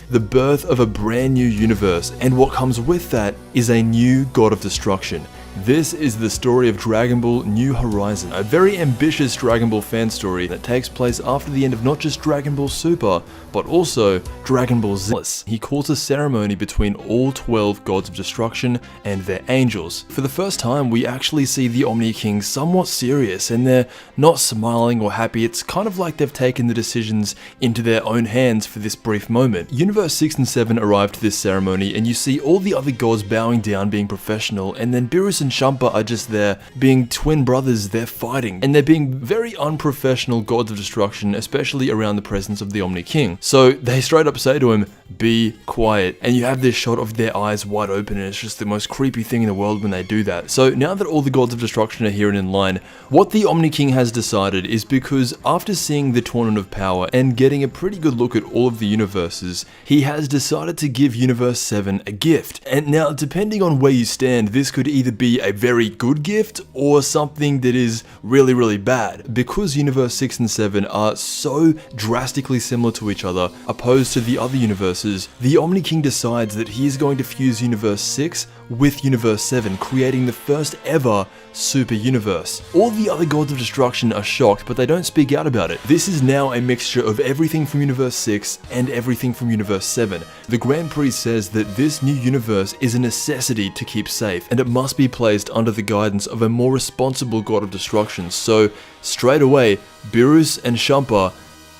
the birth of a brand new universe, and what comes with that is a new god of destruction. This is the story of Dragon Ball New Horizon, a very ambitious Dragon Ball fan story that takes place after the end of not just Dragon Ball Super, but also Dragon Ball Z. He calls a ceremony between all 12 gods of destruction and their angels. For the first time, we actually see the Omni King somewhat serious, and they're not smiling or happy. It's kind of like they've taken the decisions into their own hands for this brief moment. Universe 6 and 7 arrive to this ceremony, and you see all the other gods bowing down, being professional, and then Beerus and Champa are just there, being twin brothers. They're fighting, and they're being very unprofessional gods of destruction, especially around the presence of the Omni King. So they straight up say to him, be quiet, and you have this shot of their eyes wide open, and it's just the most creepy thing in the world when they do that. So now that all the gods of destruction are here and in line, what the Omni King has decided is, because after seeing the Tournament of Power and getting a pretty good look at all of the universes, he has decided to give Universe 7 a gift. And now, depending on where you stand, this could either be a very good gift or something that is really, really bad. Because Universe 6 and 7 are so drastically similar to each other, opposed to the other universes, the Omni King decides that he is going to fuse Universe 6 with Universe 7, creating the first ever super universe. All the other gods of destruction are shocked, but they don't speak out about it. This is now a mixture of everything from Universe 6 and everything from Universe 7. The Grand Prix says that this new universe is a necessity to keep safe, and it must be placed under the guidance of a more responsible god of destruction. So straight away, Beerus and Champa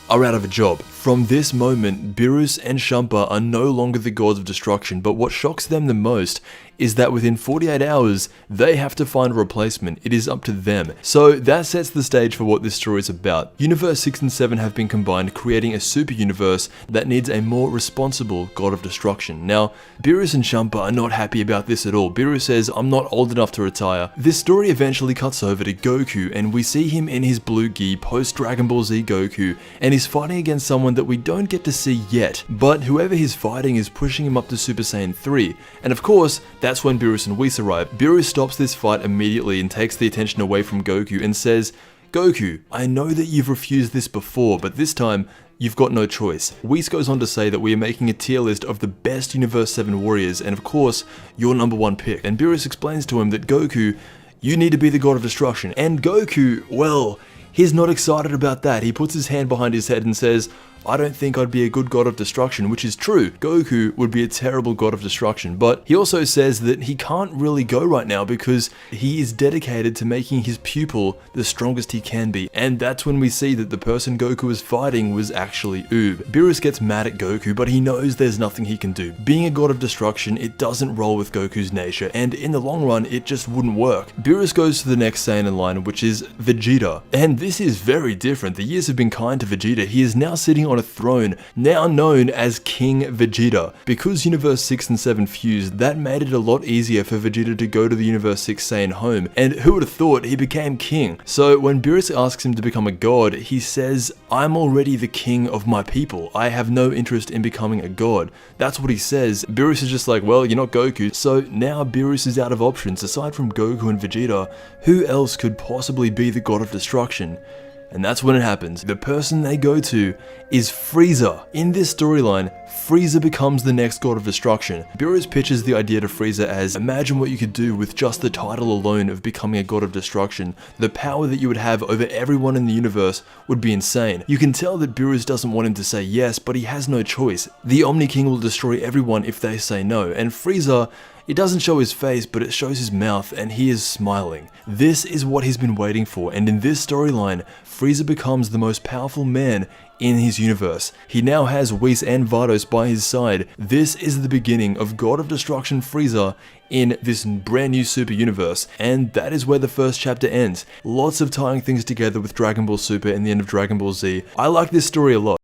are out of a job. From this moment, Beerus and Champa are no longer the gods of destruction, but what shocks them the most is that within 48 hours, they have to find a replacement. It is up to them. So that sets the stage for what this story is about. Universe 6 and 7 have been combined, creating a super universe that needs a more responsible god of destruction. Now, Beerus and Champa are not happy about this at all. Beerus says, I'm not old enough to retire. This story eventually cuts over to Goku, and we see him in his blue gi post Dragon Ball Z Goku, and he's fighting against someone that we don't get to see yet, but whoever he's fighting is pushing him up to Super Saiyan 3, and of course, that's when Beerus and Whis arrive. Beerus stops this fight immediately and takes the attention away from Goku and says, Goku, I know that you've refused this before, but this time, you've got no choice. Whis goes on to say that we are making a tier list of the best Universe 7 warriors, and of course, your number one pick. And Beerus explains to him that Goku, you need to be the god of destruction. And Goku, well, he's not excited about that. He puts his hand behind his head and says, I don't think I'd be a good god of destruction, which is true. Goku would be a terrible god of destruction, but he also says that he can't really go right now because he is dedicated to making his pupil the strongest he can be, and that's when we see that the person Goku was fighting was actually Oob. Beerus gets mad at Goku, but he knows there's nothing he can do. Being a god of destruction, it doesn't roll with Goku's nature, and in the long run, it just wouldn't work. Beerus goes to the next Saiyan in line, which is Vegeta, and this is very different. The years have been kind to Vegeta. He is now sitting on a throne, now known as King Vegeta. Because Universe 6 and 7 fused, that made it a lot easier for Vegeta to go to the Universe 6 Saiyan home, and who would have thought he became king? So when Beerus asks him to become a god, he says, I'm already the king of my people. I have no interest in becoming a god. That's what he says. Beerus is just like, well, you're not Goku. So now Beerus is out of options. Aside from Goku and Vegeta, who else could possibly be the god of destruction? And that's when it happens. The person they go to is Frieza. In this storyline, Frieza becomes the next god of destruction. Beerus pitches the idea to Frieza as, imagine what you could do with just the title alone of becoming a god of destruction. The power that you would have over everyone in the universe would be insane. You can tell that Beerus doesn't want him to say yes, but he has no choice. The Omni King will destroy everyone if they say no, and Frieza, it doesn't show his face, but it shows his mouth, and he is smiling. This is what he's been waiting for, and in this storyline, Frieza becomes the most powerful man in his universe. He now has Whis and Vados by his side. This is the beginning of God of Destruction Frieza in this brand new super universe, and that is where the first chapter ends. Lots of tying things together with Dragon Ball Super and the end of Dragon Ball Z. I like this story a lot.